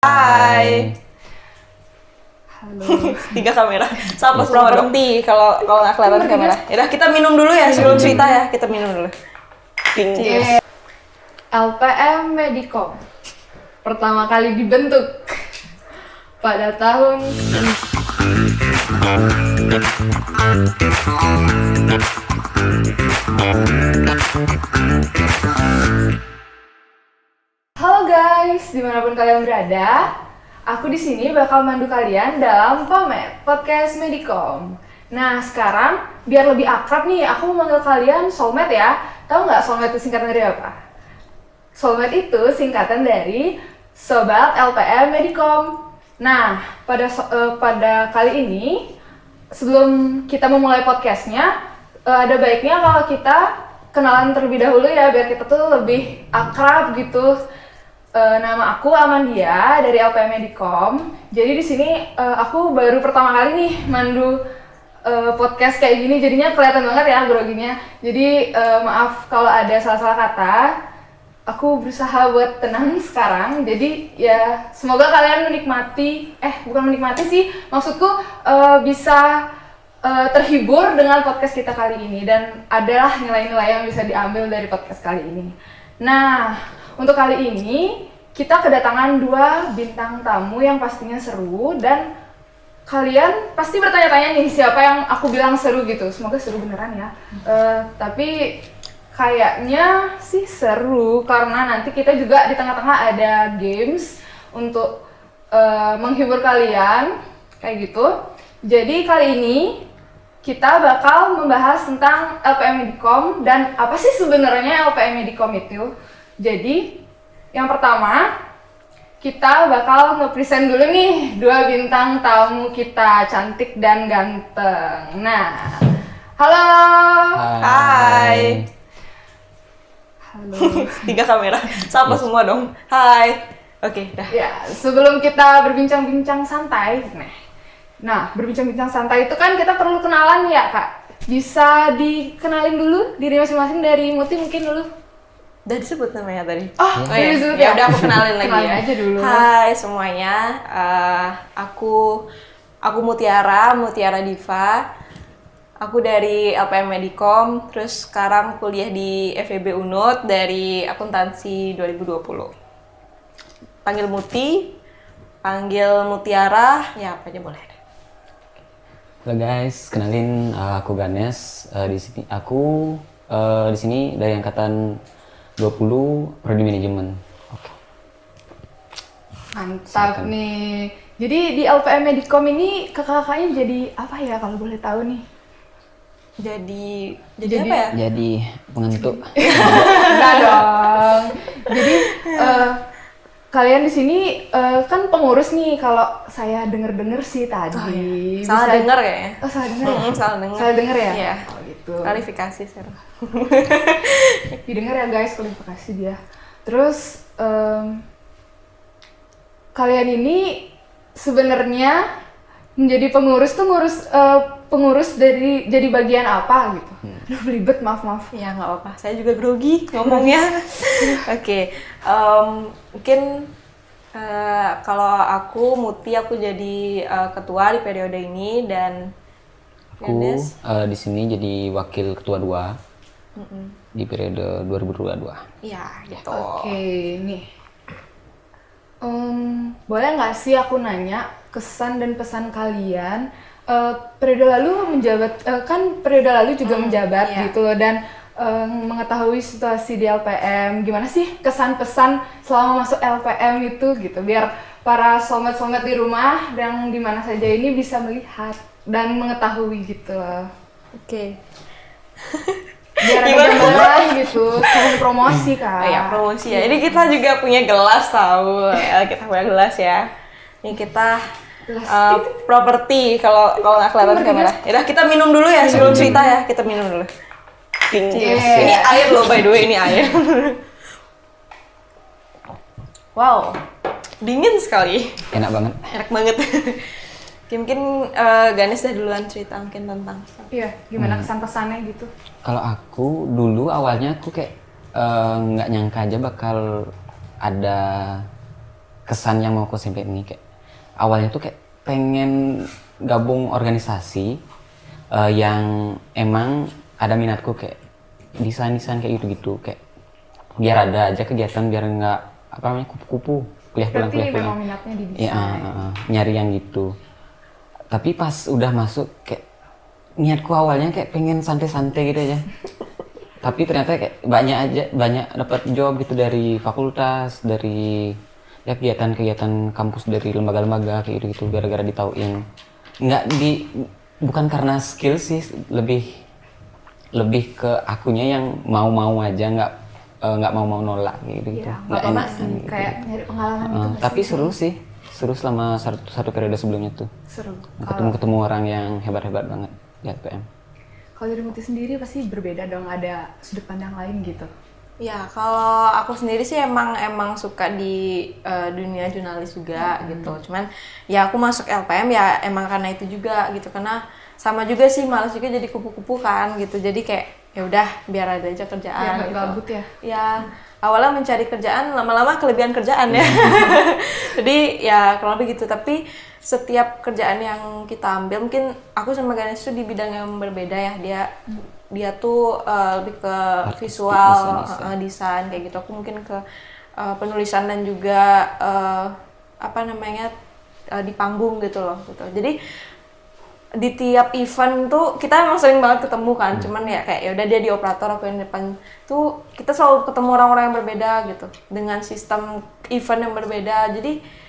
Hai. Halo. 3 kamera. Sama properti kalau nggak kelihatan kamera. Yaudah kita minum dulu ya sebelum cerita ya. Kita minum dulu. Cheers. LPM Medicom pertama kali dibentuk pada tahun Halo guys, dimanapun kalian berada, aku di sini bakal mandu kalian dalam Pomed Podcast Medicom. Nah sekarang biar lebih akrab nih, aku mau manggil kalian soulmate ya. Tahu nggak soulmate itu singkatan dari apa? Soulmate itu singkatan dari Sobat LPM Medicom. Nah pada kali ini sebelum kita memulai podcastnya, ada baiknya kalau kita kenalan terlebih dahulu ya biar kita tuh lebih akrab gitu. Nama aku Amandia dari LPM Medicom. Jadi di sini aku baru pertama kali nih mandu podcast kayak gini, jadinya kelihatan banget ya groginya. Jadi maaf kalau ada salah-salah kata. Aku berusaha buat tenang sekarang. Jadi ya semoga kalian menikmati, bukan menikmati sih, maksudku bisa terhibur dengan podcast kita kali ini dan adalah nilai-nilai yang bisa diambil dari podcast kali ini. Nah, untuk kali ini kita kedatangan 2 bintang tamu yang pastinya seru dan kalian pasti bertanya-tanya nih siapa yang aku bilang seru gitu. Semoga seru beneran ya. Tapi kayaknya sih seru karena nanti kita juga di tengah-tengah ada games untuk menghibur kalian kayak gitu. Jadi kali ini kita bakal membahas tentang LPM Medicom dan apa sih sebenarnya LPM Medicom itu. Jadi yang pertama kita bakal nge-present dulu nih 2 bintang tamu kita cantik dan ganteng. Nah, halo. Hai. Halo. 3 kamera. Sama semua dong. Hai. Oke, dah. Ya, sebelum kita berbincang-bincang santai, nah berbincang-bincang santai itu kan kita perlu kenalan ya Kak. Bisa dikenalin dulu diri masing-masing dari Muti mungkin dulu. Udah disebut namanya tadi. Oh, iya. disebut Ya udah aku kenalin lagi Kenalin ya. aja dulu. Hai semuanya. Aku Mutiara Diva. Aku dari LPM Medicom, terus sekarang kuliah di FEB Unut dari akuntansi 2020. Panggil Muti, panggil Mutiara, ya apa aja boleh. Halo guys, kenalin aku Ganes. Di sini dari angkatan 20 prodi manajemen. Oke. Mantap nih. Jadi di LPM Medicom ini kakak-kakaknya jadi apa ya kalau boleh tahu nih? Jadi apa ya? Jadi penentu. Enggak dong. Jadi kalian di sini kan pengurus nih kalau saya dengar sih tadi. Oh, iya. Salah dengar kayaknya. Oh, salah dengar ya? Salah dengar ya? Iya. Oh, gitu. Klarifikasi seru. Didengar ya guys, kualifikasi dia. Terus kalian ini sebenarnya menjadi pengurus tuh pengurus dari jadi bagian apa gitu? Aduh belibet, maaf. Ya nggak apa-apa, saya juga grogi ngomongnya. Oke, mungkin kalau aku Muti, aku jadi ketua di periode ini dan Aku di sini jadi wakil ketua 2 di periode 2022. Iya gitu. Oke, nih. Boleh nggak sih aku nanya kesan dan pesan kalian periode lalu menjabat, kan periode lalu juga menjabat iya. gitu loh, dan mengetahui situasi di LPM, gimana sih kesan pesan selama masuk LPM itu gitu, biar para soulmate di rumah yang dimana saja ini bisa melihat dan mengetahui gitu loh. Oke. Biar ada gambaran gitu, sekalian promosi kan. Ya promosi ya. Ini kita juga punya gelas tahu. Ya, kita punya gelas ya. Ini kita properti kalau nggak kelihatan kamera. Yaudah kita minum dulu ya sebelum cerita ya. Kita minum dulu. Cheers. Ini air loh, by the way, ini air. Wow, dingin sekali. Enak banget. Enak banget. Mungkin Ganes dah duluan cerita mungkin tentang. Iya, gimana kesan-pesannya gitu? Kalau aku dulu awalnya aku kayak nggak nyangka aja bakal ada kesan yang mau aku sampaikan ini kayak awalnya tuh kayak pengen gabung organisasi yang emang ada minatku kayak desain kayak gitu kayak biar ada aja kegiatan biar nggak apa namanya kupu-kupu kuliah pulang. memang minatnya di desain. Ya, nyari yang gitu. Tapi pas udah masuk kayak niatku awalnya kayak pengen santai-santai gitu aja. Tapi ternyata kayak banyak dapat job gitu dari fakultas, dari ya kegiatan-kegiatan kampus, dari lembaga-lembaga kayak gitu gara-gara ditauin. Bukan karena skill sih, lebih ke akunya yang mau aja, nggak mau nolak gitu. Iya, Nggak apa enak sih gitu. kayak nyari pengalaman gitu nggak Tapi sih? seru selama satu periode sebelumnya tuh. Seru. Ketemu orang yang hebat-hebat banget di LPM. Kalau dari Muti sendiri pasti berbeda dong, ada sudut pandang lain gitu. Ya, kalau aku sendiri sih emang suka di dunia jurnalis juga gitu. Cuman ya aku masuk LPM ya emang karena itu juga gitu. Karena sama juga sih malas juga jadi kupu-kupu kan gitu. Jadi kayak ya udah biar ada aja kerjaan Biar nggak gitu. gabut ya. Ya, awalnya mencari kerjaan, lama-lama kelebihan kerjaan ya. Jadi ya kurang lebih gitu. Tapi setiap kerjaan yang kita ambil, mungkin aku sama Ganesh tuh di bidang yang berbeda ya. Dia tuh lebih ke visual, desain kayak gitu. Aku mungkin ke penulisan dan juga di panggung gitu loh gitu. Jadi di tiap event tuh kita emang sering banget ketemu kan, cuman ya kayak ya udah dia di operator, aku yang depan tuh kita selalu ketemu orang-orang yang berbeda gitu dengan sistem event yang berbeda. Jadi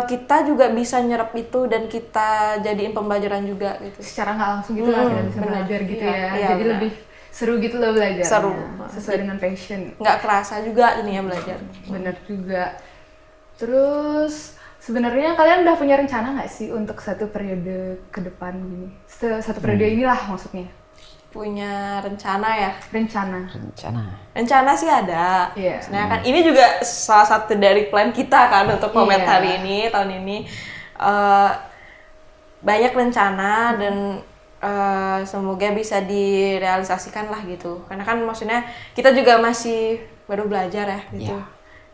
kita juga bisa nyerap itu dan kita jadiin pembelajaran juga gitu. Secara nggak langsung gitu lah kita bisa belajar gitu Iya, ya. iya, Jadi benar. lebih seru gitu loh belajarnya. Seru. Sesuai dengan passion. Nggak kerasa juga ini ya belajar. Bener juga. Terus sebenarnya kalian udah punya rencana nggak sih untuk satu periode ke depan gini? Satu periode inilah maksudnya. Punya rencana ya. Rencana Rencana sih ada. Iya. Sebenarnya kan ini juga salah satu dari plan kita kan untuk Pomet Iya. hari ini, tahun ini. Banyak rencana dan semoga bisa direalisasikan lah gitu. Karena kan maksudnya kita juga masih baru belajar ya gitu.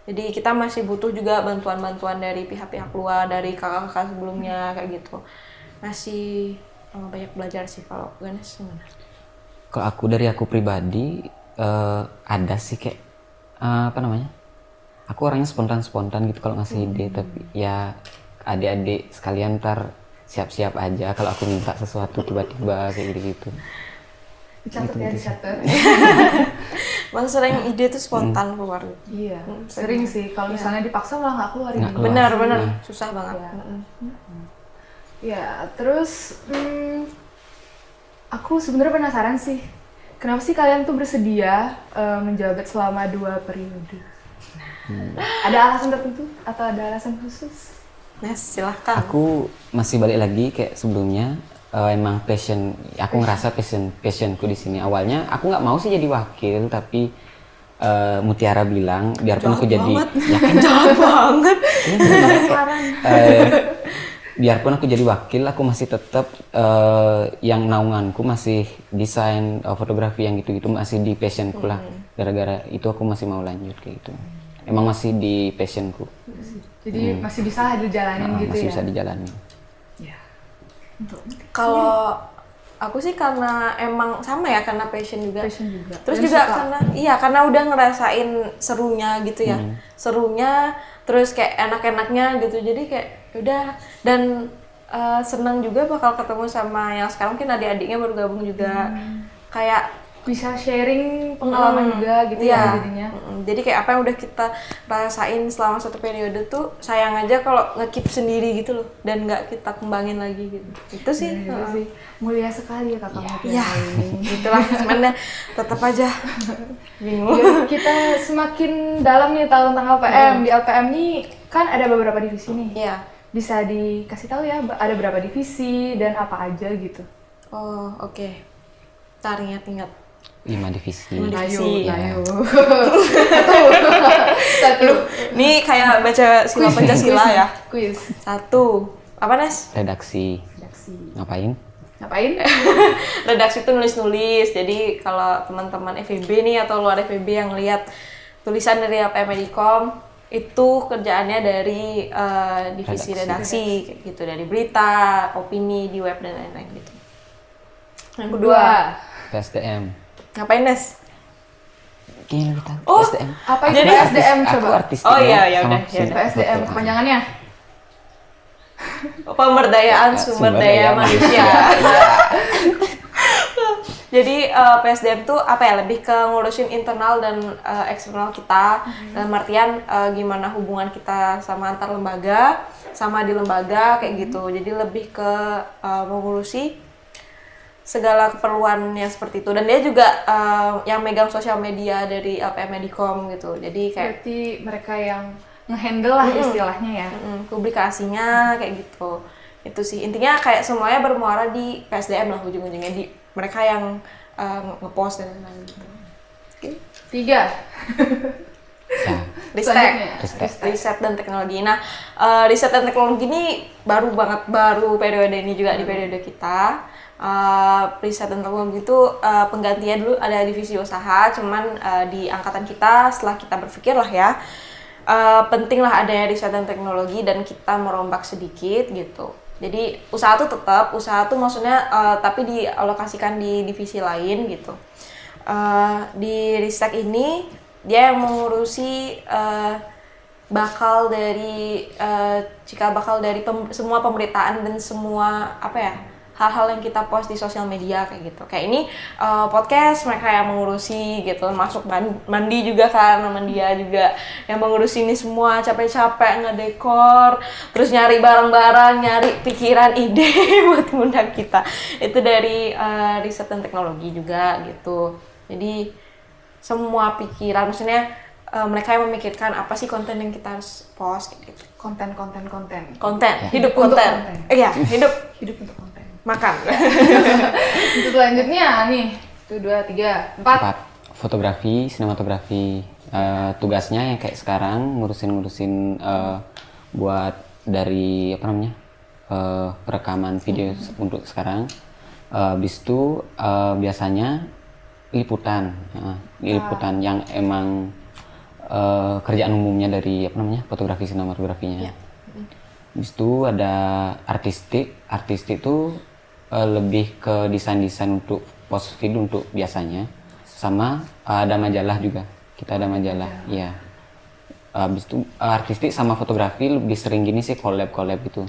Jadi kita masih butuh juga bantuan-bantuan dari pihak-pihak luar, dari kakak-kakak sebelumnya kayak gitu. Masih banyak belajar sih. Kalau Ganesh gimana? Kalau dari aku pribadi ada sih kayak aku orangnya spontan gitu kalau ngasih ide, tapi ya adik-adik sekalian ntar siap-siap aja kalau aku minta sesuatu tiba-tiba kayak gitu. Dicatat. Bang sering ide tuh spontan keluar gitu. Iya, sering sih. Kalau misalnya dipaksa malah nggak keluar ini. Benar, susah banget. Ya, terus aku sebenarnya penasaran sih, kenapa sih kalian tuh bersedia menjabat selama 2 periode? Ada alasan tertentu atau ada alasan khusus? Nes, silahkan. Aku masih balik lagi kayak sebelumnya, emang aku ngerasa passionku di sini. Awalnya aku nggak mau sih jadi wakil, tapi Mutiara bilang biarpun aku jadi ya kan Jahat banget. biarpun aku jadi wakil, aku masih tetap yang naunganku masih desain, fotografi yang gitu-gitu, masih di passionku lah. Gara-gara itu aku masih mau lanjut kayak gitu. Emang masih di passionku. Jadi masih bisa dijalanin gitu Masih ya? bisa dijalanin. Ya. Kalau aku sih karena emang sama ya, karena passion juga. Passion juga. Terus Dan juga suka. karena udah ngerasain serunya gitu ya. Serunya, terus kayak enak-enaknya gitu. Jadi kayak udah, dan senang juga bakal ketemu sama yang sekarang mungkin adik-adiknya baru gabung juga. Kayak Bisa sharing pengalaman juga gitu iya. ya jadinya. Jadi kayak apa yang udah kita rasain selama 1 periode tuh sayang aja kalau nge-keep sendiri gitu loh, dan nggak kita kembangin lagi gitu. Itu sih. Bener sih. Mulia sekali ya kakak Mutia Ya, ini. itulah cuman ya tetap aja bingung. Biar kita semakin dalam nih tahu tentang LPM. Di LPM nih kan ada beberapa divisi nih. Iya. Bisa dikasih tahu ya ada berapa divisi dan apa aja gitu. Oh, oke. Ntar ingat-ingat. 5 divisi. Ayo. Satu. Ini kayak baca sila Pancasila ya. Quiz. 1. Apa, Nes? Redaksi. Ngapain? Redaksi itu nulis-nulis. Jadi kalau teman-teman FEB nih atau luar FEB yang lihat tulisan dari LPM Medikom, itu kerjaannya dari divisi redaksi kayak gitu, dari berita, opini di web dan lain-lain gitu. Yang kedua, PSDM. ngapain Des? Kayaknya lebih tahu. Oh, PSDM. Apa itu Jadi PSDM Aku coba? artistik. Oh iya, ya udah, ya udah. PSDM kepanjangannya? Pemberdayaan sumber daya manusia. Jadi PSDM tuh apa ya, lebih ke ngurusin internal dan eksternal kita, dalam artian gimana hubungan kita sama antar lembaga, sama di lembaga kayak gitu. Jadi lebih ke mengurusi segala keperluan yang seperti itu. Dan dia juga yang megang sosial media dari LPM Medikom gitu. Jadi kayak Berarti mereka yang nge-handle lah istilahnya ya. publikasinya kayak gitu. Itu sih intinya, kayak semuanya bermuara di PSDM lah ujung-ujungnya, di mereka yang ngepost dan lain-lain gitu. Oke. 3. Ya. Riset dan teknologi. Nah, riset dan teknologi ini baru periode ini juga di periode kita. Riset dan teknologi itu penggantian dulu ada divisi usaha, cuman di angkatan kita setelah kita berpikir lah ya, penting lah adanya riset dan teknologi dan kita merombak sedikit gitu. Jadi usaha tuh maksudnya tapi dialokasikan di divisi lain gitu. Di Ristek ini dia yang mengurusi cikal bakal dari semua pemberitaan dan semua apa ya, hal-hal yang kita post di sosial media kayak gitu. Kayak ini podcast mereka yang mengurusi gitu, masuk mandi juga kan, sama dia juga yang mengurusi ini semua, capek-capek ngedekor, terus nyari barang-barang, nyari pikiran, ide buat ngundang kita. Itu dari riset dan teknologi juga gitu. Jadi semua pikiran, maksudnya mereka yang memikirkan apa sih konten yang kita harus post kayak gitu. Konten. Hidup Untuk konten. konten. Iya, hidup Untuk konten. makan. Untuk selanjutnya nih, 1, 2, 3, 4. 4. Fotografi, sinematografi. Tugasnya yang kayak sekarang ngurusin buat dari apa namanya, perekaman video untuk sekarang. Habis itu biasanya liputan yang emang kerjaan umumnya dari apa namanya, fotografi sinematografinya. Habis itu ada artistik tuh lebih ke desain untuk post feed untuk biasanya, sama ada majalah juga, kita ada majalah ya. Habis itu artistik sama fotografi lebih sering gini sih collab gitu.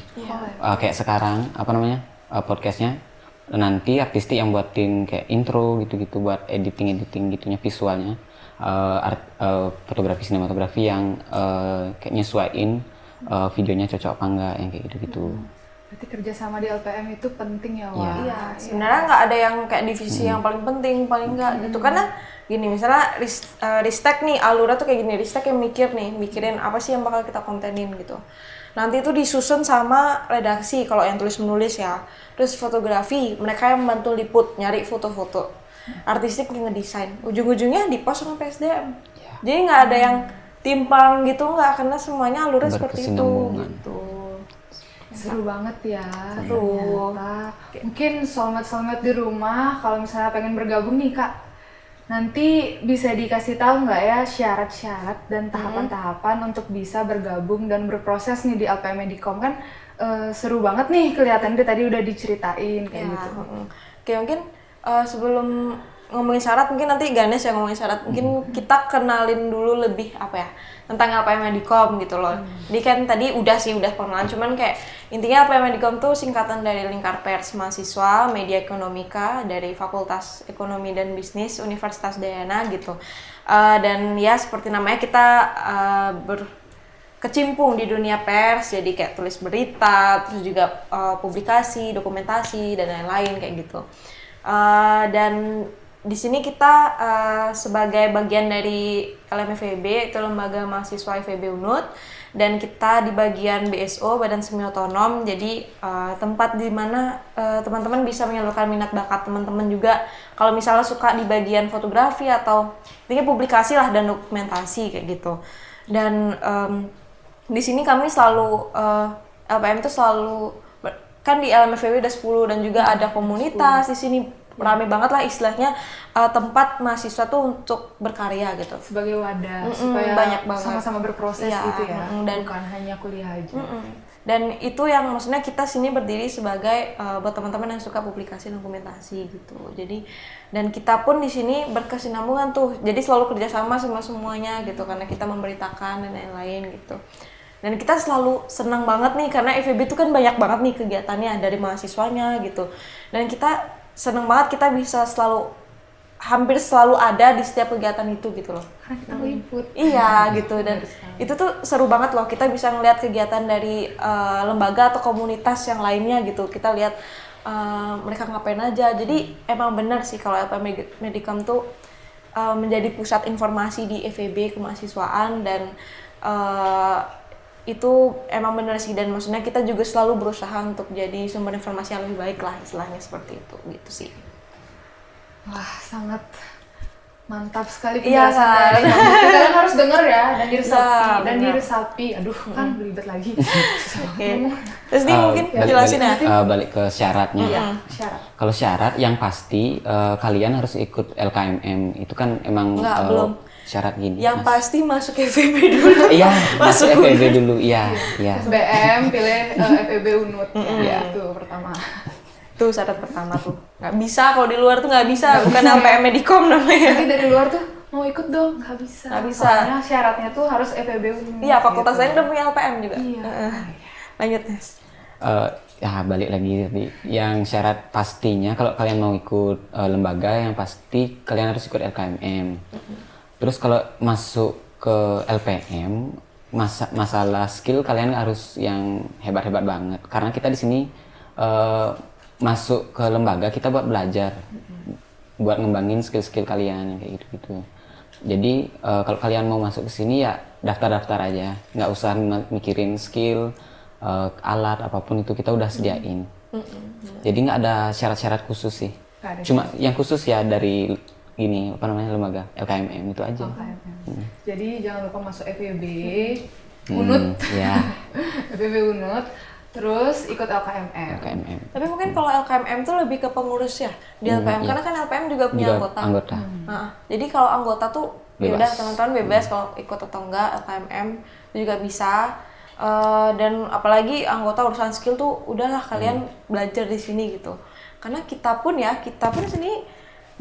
Kayak sekarang apa namanya, podcastnya nanti artistik yang buatin kayak intro gitu buat editing gitunya, visualnya. Fotografi sinematografi yang kayak nyesuaiin videonya cocok apa enggak, yang kayak gitu. Berarti kerjasama di LPM itu penting ya, Wak? Iya, sebenarnya nggak ada yang kayak divisi yang paling penting, paling nggak gitu. Karena gini, misalnya Ristek nih, alurnya tuh kayak gini, Ristek yang mikirin apa sih yang bakal kita kontenin gitu. Nanti itu disusun sama redaksi kalau yang tulis menulis ya. Terus fotografi, mereka yang membantu liput, nyari foto-foto. Artistik yang ngedesain, ujung-ujungnya di-post sama PSDM. Jadi nggak ada yang timpang gitu, nggak, karena semuanya alurnya seperti itu gitu. Seru banget ya. Seru. Ternyata. Mungkin soulmate di rumah kalau misalnya pengen bergabung nih Kak, nanti bisa dikasih tahu nggak ya syarat-syarat dan tahapan-tahapan untuk bisa bergabung dan berproses nih di LPM Medikom, kan seru banget nih kelihatan tadi udah diceritain kayak gitu. Oke, mungkin sebelum ngomongin syarat, mungkin nanti Ganes yang ngomongin syarat. Mungkin kita kenalin dulu lebih apa ya, tentang LPM Medikom gitu loh. Jadi kan tadi udah pengenalan, cuman kayak intinya LPM Medikom tuh singkatan dari Lingkar Pers Mahasiswa Media Ekonomika dari Fakultas Ekonomi dan Bisnis Universitas Dayana gitu. Dan ya seperti namanya, kita berkecimpung di dunia pers, jadi kayak tulis berita, terus juga publikasi, dokumentasi dan lain-lain kayak gitu. Dan di sini kita sebagai bagian dari LMFEB, itu Lembaga Mahasiswa FEB Unut, dan kita di bagian BSO, Badan Semi Otonom. Jadi tempat di mana teman-teman bisa menyalurkan minat bakat teman-teman juga. Kalau misalnya suka di bagian fotografi atau intinya publikasi lah dan dokumentasi kayak gitu. Dan di sini kami selalu LPM itu selalu kan di LMFW udah 10 dan juga ada komunitas 10. Di sini rame banget lah istilahnya tempat mahasiswa tuh untuk berkarya gitu. Sebagai wadah supaya banyak banget. sama-sama berproses Iya, gitu ya, dan bukan hanya kuliah aja. Dan itu yang maksudnya kita sini berdiri sebagai buat teman-teman yang suka publikasi dokumentasi gitu. Jadi dan kita pun di sini berkesinambungan tuh. Jadi selalu kerjasama sama semuanya gitu karena kita memberitakan dan lain-lain gitu. Dan kita selalu senang banget nih karena FEB itu kan banyak banget nih kegiatannya dari mahasiswanya gitu. Dan kita senang banget kita bisa hampir selalu ada di setiap kegiatan itu gitu loh. Karena kita meliput. Iya gitu, dan itu tuh seru banget loh, kita bisa ngeliat kegiatan dari lembaga atau komunitas yang lainnya gitu. Kita lihat mereka ngapain aja. Jadi emang benar sih kalau LPM Medicom tuh menjadi pusat informasi di FEB kemahasiswaan, dan itu emang benar sih, dan maksudnya kita juga selalu berusaha untuk jadi sumber informasi yang lebih baik lah, istilahnya seperti itu gitu sih. Wah, sangat mantap sekali Iya, penjelasan kan? dari kamu. Kalian harus denger ya, dan diresapi, Iya, benar. Aduh, kan belibet lagi. Oke. Terus nih mungkin jelasin ya. Balik ke syaratnya. Syarat. Kalau syarat yang pasti kalian harus ikut LKMM. Itu kan emang Enggak, belum. syarat gini. Yang pasti masuk FEB dulu. Iya, masuk FEB dulu. Iya, iya. SBM, pilih FEB UNUD. Ya, itu pertama. Tuh syarat pertama tuh. Nggak bisa, kalau di luar tuh nggak bisa. Bukan LPM Medicom namanya. Nanti dari luar tuh mau ikut dong, nggak bisa. Nggak bisa. Soalnya syaratnya tuh harus FEB UNUD. Iya, fakultas gitu. lain udah punya LPM juga. Iya. Lanjut, Nes. Ya balik lagi tadi. Yang syarat pastinya kalau kalian mau ikut lembaga, yang pasti kalian harus ikut LKMM. Terus kalau masuk ke LPM, masalah skill kalian harus yang hebat-hebat banget. Karena kita di sini masuk ke lembaga kita buat belajar, buat ngembangin skill-skill kalian yang kayak gitu-gitu. Jadi kalau kalian mau masuk ke sini ya daftar-daftar aja, nggak usah mikirin skill, alat apapun itu kita udah sediain. Jadi nggak ada syarat-syarat khusus sih. Cuma yang khusus ya dari gini apa namanya lembaga LKMM itu aja. Jadi jangan lupa masuk FEB UNUD. Ya. FEB UNUD. Terus ikut LKMM. LKMM. Tapi mungkin kalau LKMM tuh lebih ke pengurus ya di LPM, karena kan LPM juga punya anggota. Nah, jadi kalau anggota tuh ya udah teman-teman bebas kalau ikut atau enggak LKMM itu juga bisa. Dan apalagi anggota urusan skill tuh udahlah kalian belajar di sini gitu. Karena kita pun sini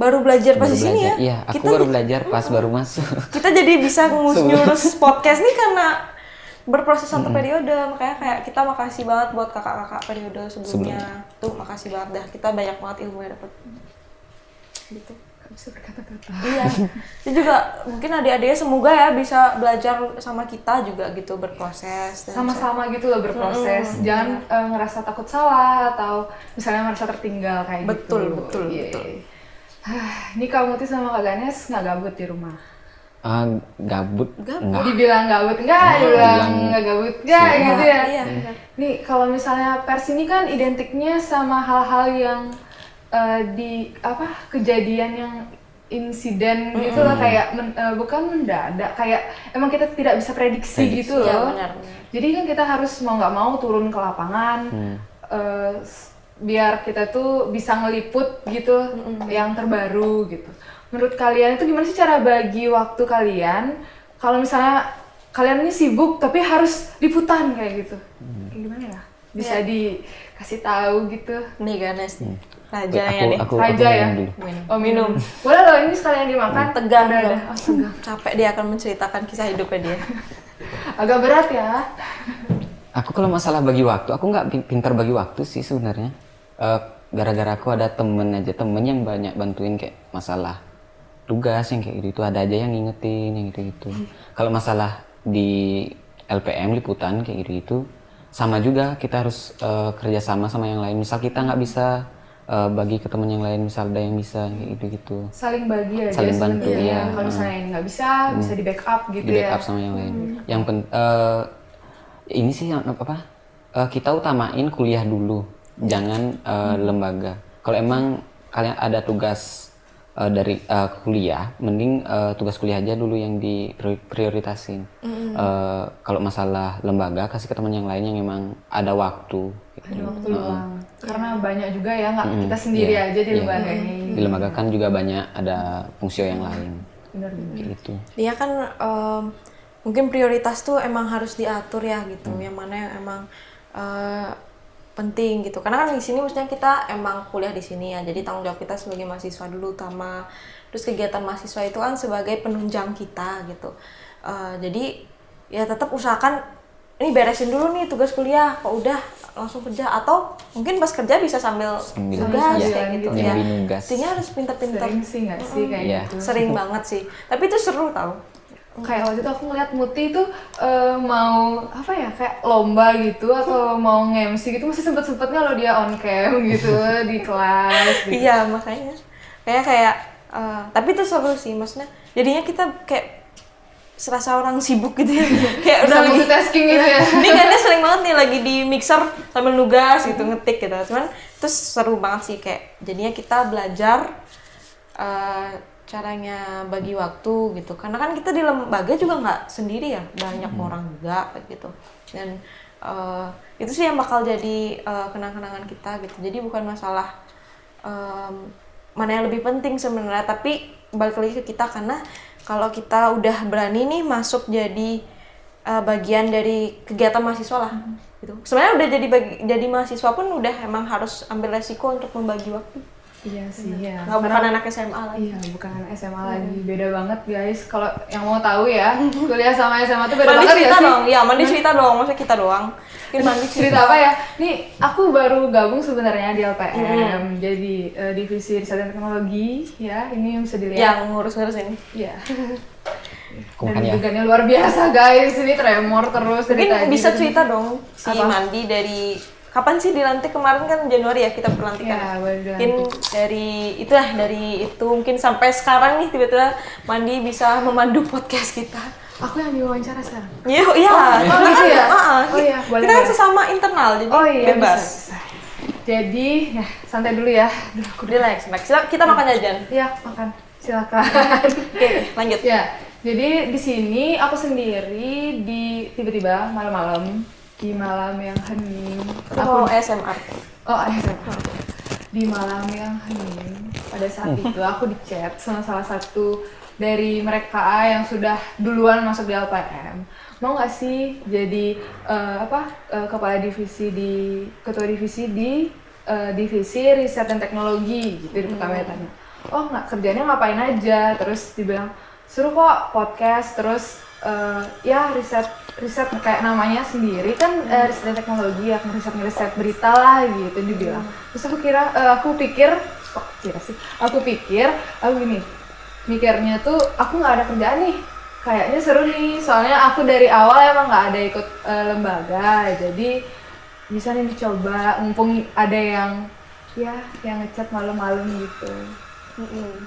baru belajar pas di sini ya. Iya, aku kita baru belajar pas baru masuk. Kita jadi bisa ngurus podcast nih karena berproses satu periode, makanya kayak kita makasih banget buat kakak-kakak periode sebelumnya. Tuh makasih banget dah, kita banyak banget ilmu yang dapet gitu. Gak bisa berkata-kata. Iya, itu juga mungkin adik-adiknya semoga ya bisa belajar sama kita juga gitu, berproses dan Sama-sama gitu loh berproses. Jangan ngerasa takut salah atau misalnya merasa tertinggal kayak Betul. Iya. Ini Kak Muti sama Kak Ganes nggak gabut di rumah? Gabut. Enggak. Dibilang gabut enggak, dibilang nggak gabut enggak gitu ya. Iya. Nih kalau misalnya pers ini kan identiknya sama hal-hal yang kejadian yang insiden gitu loh, kayak bukan mendadak, kayak emang kita tidak bisa prediksi gitu loh. Ya, benar. Jadi kan kita harus mau nggak mau turun ke lapangan biar kita tuh bisa ngeliput gitu yang terbaru gitu. Menurut kalian itu gimana sih cara bagi waktu kalian kalau misalnya kalian ini sibuk tapi harus liputan kayak gitu? Kayak gimana ya? Bisa dikasih tahu gitu. Nih Ganes nih, rajanya nih. Raja ya? minum dulu. Oh minum. Boleh loh, ini sekalian dimakan. Tegang Udah, loh. udah. Oh, tegang. Capek dia akan menceritakan kisah hidupnya dia. Agak berat ya. Aku kalau masalah bagi waktu, aku nggak pintar bagi waktu sih sebenarnya. Gara-gara aku ada temen yang banyak bantuin kayak masalah tugas yang kayak gitu, ada aja yang ngingetin yang gitu. Kalau masalah di LPM liputan kayak gitu, sama juga kita harus kerjasama sama yang lain. Misal kita nggak bisa bagi ke teman yang lain, misal ada yang bisa kayak gitu. Saling bagi aja. Saling bantu, sebenarnya. ya. Kalau misalnya ini nggak bisa, bisa di backup gitu Di backup ya. sama yang lain. Yang ini sih yang kita utamain kuliah dulu, jangan lembaga. Kalau emang kalian ada tugas dari kuliah, mending tugas kuliah aja dulu yang diprioritasin. Kalau masalah lembaga kasih ke teman yang lain yang emang ada waktu. Gitu. Ada waktu luang. Karena banyak juga ya nggak kita sendiri aja di lembaga ini. Di lembaga kan juga banyak ada fungsi yang lain. Benar-benar. Gitu. Dia kan mungkin prioritas tuh emang harus diatur ya gitu, yang mana yang emang penting gitu. Karena kan di sini maksudnya kita emang kuliah di sini ya, jadi tanggung jawab kita sebagai mahasiswa dulu utama. Terus kegiatan mahasiswa itu kan sebagai penunjang kita gitu. Jadi ya tetap usahakan ini beresin dulu nih tugas kuliah, kok udah langsung kerja, atau mungkin pas kerja bisa sambil tugas kayak gitu ya. Intinya harus pintar-pintar. Sering sih nggak sih kayak gitu. Sering banget sih. Tapi itu seru tau. Kayak waktu itu aku ngeliat Muti itu mau apa ya, kayak lomba gitu atau mau nge-MC gitu, masih sempet-sempetnya loh dia on cam gitu di kelas gitu. Iya makanya kayak tapi itu seru sih, maksudnya jadinya kita kayak serasa orang sibuk gitu ya. Kayak udah multitasking gitu ya. Ini kayaknya sering banget nih lagi di mixer sambil nugas gitu, ngetik gitu. Cuman itu seru banget sih, kayak jadinya kita belajar caranya bagi waktu gitu. Karena kan kita di lembaga juga nggak sendiri ya, banyak orang juga gitu. Dan itu sih yang bakal jadi kenang-kenangan kita gitu. Jadi bukan masalah mana yang lebih penting sebenarnya, tapi balik lagi ke kita, karena kalau kita udah berani nih masuk jadi bagian dari kegiatan mahasiswa lah gitu. Sebenarnya udah jadi mahasiswa pun udah emang harus ambil resiko untuk membagi waktu. Iya sih ya. Nggak, bukan anak SMA lagi. Iya, bukan anak SMA lagi. Beda banget guys. Kalau yang mau tahu ya, kuliah sama SMA tuh beda Mandi banget cerita ya sih. dong. Ya, Mandi cerita dong. Maksudnya kita doang. Mungkin Mandi Cerita apa ya? Nih, aku baru gabung sebenarnya di LPM. Jadi divisi riset dan teknologi ya. Ini yang bisa dilihat. yang ngurus-ngurus ini. Iya. Kok Dan kan ya? dugaannya luar biasa guys. Ini tremor terus dari Mungkin tadi. bisa cerita dong si Apa? Mandi dari kapan sih dilantik? Kemarin kan Januari ya kita pelantikan. Iya, baru Mungkin dilantik. dari itu mungkin sampai sekarang nih tiba-tiba Mandi bisa memandu podcast kita. Aku yang diwawancara sekarang. Iya, oh gitu ya? Oh iya, boleh, kita kan boleh. sesama internal, jadi Oh iya, bebas. bisa. Jadi, ya santai dulu ya. Duh, aku Relax. Kita makan jajan. Iya, makan. Silakan. Oke, lanjut. Ya, jadi di sini aku sendiri di tiba-tiba malam-malam di malam yang hening. Aku SMR. Oh, di malam yang hening. Pada saat itu aku di chat sama salah satu dari mereka yang sudah duluan masuk di LPM. Mau nggak sih jadi kepala divisi ketua divisi di divisi riset dan teknologi gitu. Di pertama tanya, oh nggak, kerjanya ngapain aja? Terus dibilang suruh kok podcast, terus ya riset kayak namanya sendiri kan riset dan teknologi, ya ngeriset berita lah gitu dibilang. Terus aku pikir gini, mikirnya tuh aku nggak ada kerjaan nih, kayaknya seru nih, soalnya aku dari awal emang nggak ada ikut lembaga, jadi bisa nih dicoba, mumpung ada yang ngechat malam-malam gitu.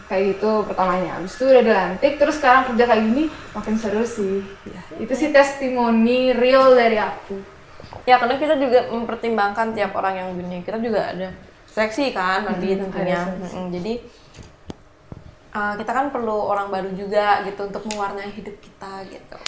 Kayak gitu pertamanya. Habis itu udah dilantik, terus sekarang kerja kayak gini makin seru sih. Ya, itu sih testimoni real dari aku. Ya, karena kita juga mempertimbangkan tiap orang yang gini. Kita juga ada seleksi kan nanti tentunya. Jadi kita kan perlu orang baru juga gitu untuk mewarnai hidup kita gitu.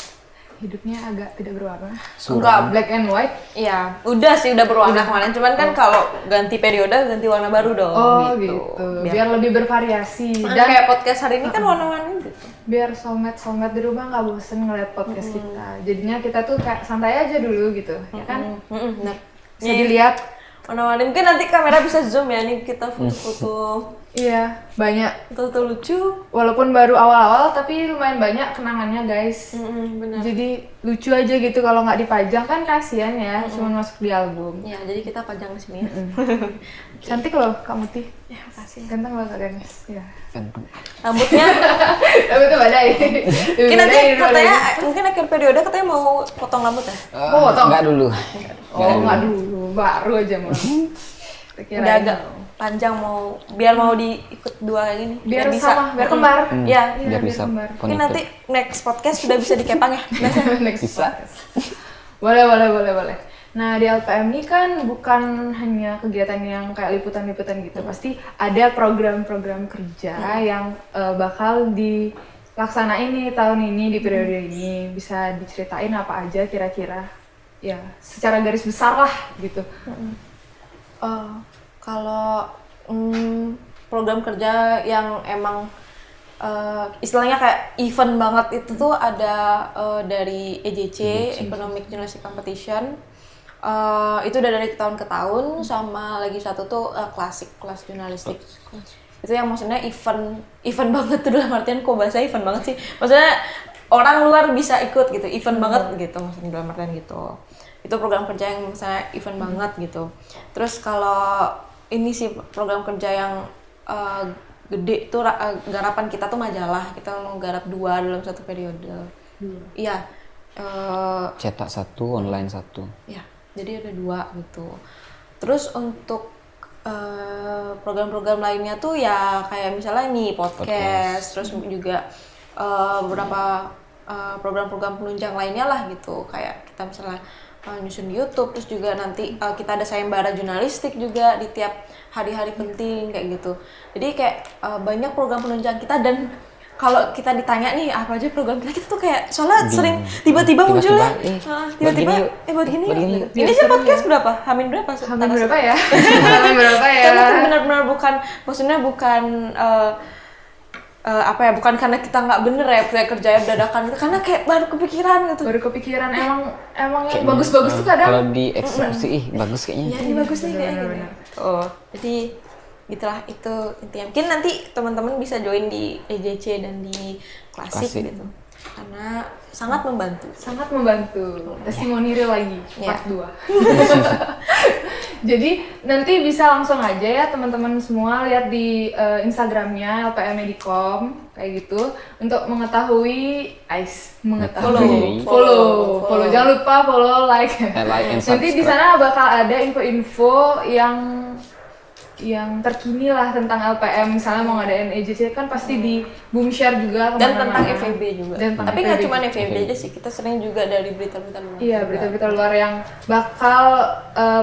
Hidupnya agak tidak berwarna. Enggak, Black and white. iya, udah sih udah berwarna kemarin. Cuman kan kalau ganti periode ganti warna baru dong. Oh gitu. Biar lebih bervariasi. Dan Dan kayak podcast hari ini kan warna-warni gitu. biar soulmate di rumah nggak bosen ngeliat podcast kita. Jadinya kita tuh kayak santai aja dulu gitu, ya kan? Nah, Bisa dilihat. warna-warni mungkin nanti kamera bisa zoom ya nih kita foto-foto. Iya, banyak. Foto-foto lucu. Walaupun baru awal-awal tapi lumayan banyak kenangannya guys. Benar. Jadi lucu aja gitu, kalau nggak dipajang kan kasihan ya, cuma masuk di album. Ya, jadi kita pajang di sini ya. Cantik loh Kak Muti. Ya, makasih. Ganteng loh Kak Dennis. Iya. Rambutnya Tapi itu badai. mungkin nanti katanya mungkin akhir periode katanya mau potong rambut ya. potong. Enggak dulu. Oh, nggak dulu, baru aja mau. Udah agak panjang biar mau diikut dua kayak gini. Biar bisa. sama, biar kembar. Iya. Biar bisa kembar. Mungkin nanti next podcast sudah bisa dikepang ya. Next Bisa. podcast. Boleh. Nah, di LPM ini kan bukan hanya kegiatan yang kayak liputan-liputan gitu, pasti ada program-program kerja yang bakal dilaksanain nih tahun ini di periode ini. Bisa diceritain apa aja kira-kira? Ya, secara garis besar lah gitu. Kalau program kerja yang emang istilahnya kayak event banget itu tuh ada dari EJC, Economic Journalistic Competition. Itu udah dari tahun ke tahun, sama lagi satu tuh kelas jurnalistik. Itu yang maksudnya event banget tuh, dalam artian kok bahasa event banget sih. Maksudnya orang luar bisa ikut gitu, event banget gitu maksudnya dalam artian gitu. Itu program kerja yang misalnya event banget gitu. Terus kalau ini sih program kerja yang gede tuh garapan kita tuh majalah. Kita mau garap 2 dalam satu periode. Iya. Cetak 1, online 1. Ya, jadi ada 2 gitu. Terus untuk program-program lainnya tuh ya kayak misalnya nih podcast. Terus juga beberapa program-program penunjang lainnya lah gitu. Kayak kita misalnya nyusun di YouTube, terus juga nanti kita ada sayembara jurnalistik juga di tiap hari-hari penting kayak gitu. Jadi kayak banyak program penunjang kita, dan kalau kita ditanya nih apa aja program kita tuh kayak soalnya sering tiba-tiba muncul ya, tiba-tiba buat gini. Ini sih podcast berapa? Hamin berapa? Hamin berapa ya? Hamin berapa ya? Karena itu benar-benar bukan, maksudnya bukan bukan karena kita nggak bener ya kerjanya dadakan gitu, karena kayak baru kepikiran gitu. Baru kepikiran, emang yang bagus-bagus tuh kadang. Kalau di ekspresi bagus kayaknya. Iya, ini bagus nih kayaknya. Jadi gitulah, itu intinya. Mungkin nanti teman-teman bisa join di EJC dan di Klasik gitu. Karena sangat membantu. Sangat membantu. Testimoni real lagi, part 2. Jadi nanti bisa langsung aja ya teman-teman semua lihat di Instagramnya LPM Medicom kayak gitu untuk mengetahui follow. Jangan lupa follow, like and nanti di sana bakal ada info-info yang terkini lah tentang LPM, misalnya mau ngadain EJC kan pasti di boom share juga dan tentang FEB juga. Tapi nggak cuma FEB aja sih, kita sering juga dari berita-berita luar. Iya, berita-berita luar yang bakal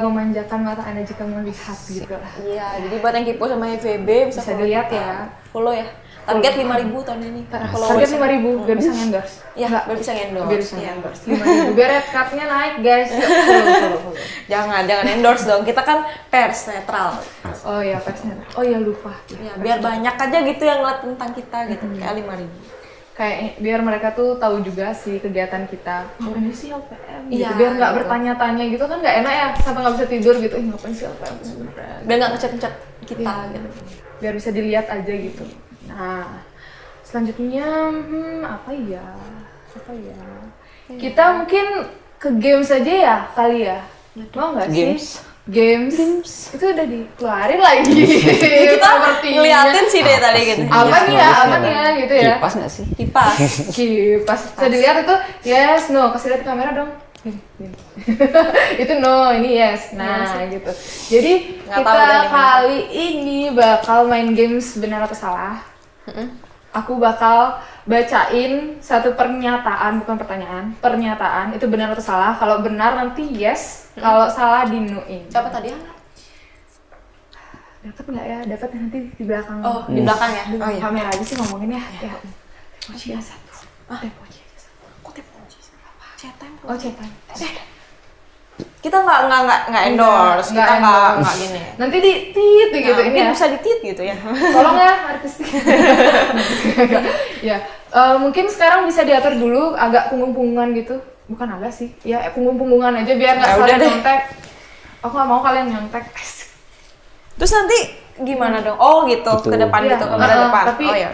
memanjakan mata Anda jika melihat gitu lah. Iya, jadi buat yang kepo sama FEB bisa dilihat ya. Follow ya. Target 5.000 tahun ini. Target 5.000 biar bisa endorse. Iya, biar bisa endorse. 5.000 biar red card-nya naik, guys. Follow. Jangan endorse dong. Kita kan pers netral. Oh iya, pers netral. Oh iya, lupa. Ya, biar banyak aja gitu yang ngeliat tentang kita gitu. Kayak 5.000. Kayak biar mereka tuh tahu juga sih kegiatan kita. Ngapain sih LPM? Gitu. Iya, biar nggak bertanya-tanya gitu kan nggak enak ya, sampai nggak bisa tidur gitu. Ngapain sih LPM sebenarnya? Biar nggak ngecek-ngecek kita gitu. Biar bisa dilihat aja gitu. Nah, selanjutnya apa ya? Kita mungkin ke games aja ya kali ya. Mau nggak sih? Games itu udah dikeluarin lagi. Kita ngeliatin sih deh tadi gitu. Apa nih ya gitu ya. Kipas nggak sih? Kipas. Bisa dilihat itu yes, no. Kasih lihat kamera dong. Itu no, ini yes. Nah, gitu. Jadi kita kali ini bakal main games benar atau salah. Aku bakal bacain satu pernyataan, bukan pertanyaan, pernyataan itu benar atau salah. Kalau benar nanti yes, kalau salah di-no-in. Siapa tadi? Dapat nggak ya? Dapat nanti di belakang. Oh, di belakang ya? Oh iya. Kamera aja sih ngomongin ya. Ya. Tepoci aja satu. Tepoci aja satu. Kok tepoci? Cetan. Oh, cetan. Kita nggak endorse, kita nggak gini. Nanti di tit gitu, ini bisa di tit gitu ya. Tolong ya artistik. Ya, mungkin sekarang bisa diatur dulu agak punggung-punggungan gitu. Bukan agak sih, ya punggung-punggungan aja biar nggak saling nyontek. Aku nggak mau kalian nyontek. Terus nanti gimana dong? Oh gitu, ke depan gitu, kamera depan. Tapi, oh ya.